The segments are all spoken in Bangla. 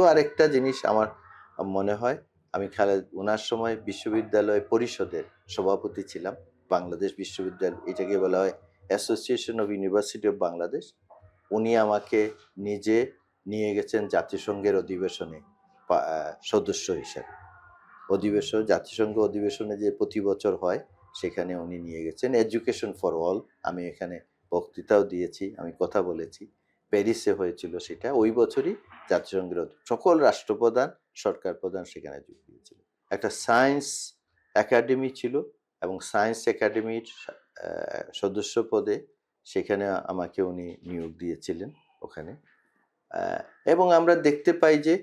তো আরেকটা জিনিস আমার মনে হয়, আমি উনার সময় বিশ্ববিদ্যালয় পরিষদের সভাপতি ছিলাম। বাংলাদেশ বিশ্ববিদ্যালয়, এটাকে বলা হয় association of university of Bangladesh. উনি আমাকে নিজে নিয়ে গেছেন জাতিসংঘের অধিবেশনে সদস্য হিসেবে। জাতিসংঘ অধিবেশনে যে প্রতি বছর হয়, সেখানে উনি নিয়ে গেছেন। এডুকেশন ফর অল, আমি এখানে বক্তৃতাও দিয়েছি, আমি কথা বলেছি। প্যারিসে হয়েছিল সেটা। ওই বছরই জাতিসংঘের সকল রাষ্ট্রপ্রধান, সরকার প্রধান সেখানে যোগ দিয়েছিল। একটা সায়েন্স একাডেমি ছিল এবং সায়েন্স একাডেমির সদস্য পদে সেখানে আমাকে উনি নিয়োগ দিয়েছিলেন ওখানে। এবং আমরা দেখতে পাই যে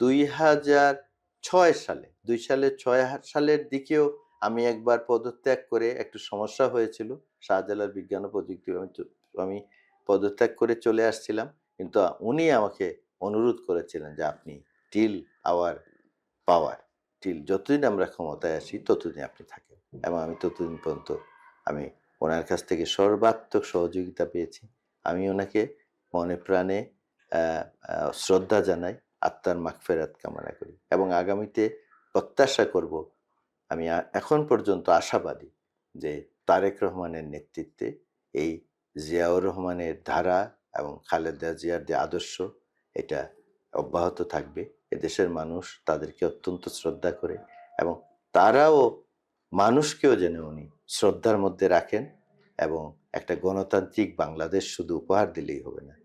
2006 সালের দিকেও আমি একবার পদত্যাগ করে, একটু সমস্যা হয়েছিল শাহজালাল বিজ্ঞান ও প্রযুক্তি, আমি পদত্যাগ করে চলে আসছিলাম। কিন্তু উনি আমাকে অনুরোধ করেছিলেন যে আপনি টিল আওয়ার পাওয়ার, টিল যতদিন আমরা ক্ষমতায় আসি ততদিন আপনি থাকেন। এবং আমি ততদিন পর্যন্ত আমি ওনার কাছ থেকে সর্বাত্মক সহযোগিতা পেয়েছি। আমি ওনাকে মনে প্রাণে শ্রদ্ধা জানাই, আত্মার মাগফিরাত কামনা করি এবং আগামীতে প্রত্যাশা করব, আমি এখন পর্যন্ত আশাবাদী যে তারেক রহমানের নেতৃত্বে এই জিয়াউর রহমানের ধারা এবং খালেদা জিয়ার যে আদর্শ, এটা অব্যাহত থাকবে। এদেশের মানুষ তাদেরকে অত্যন্ত শ্রদ্ধা করে এবং তারাও মানুষকেও যেন উনি শ্রদ্ধার মধ্যে রাখেন এবং একটা গণতান্ত্রিক বাংলাদেশ শুধু উপহার দিলেই হবে না,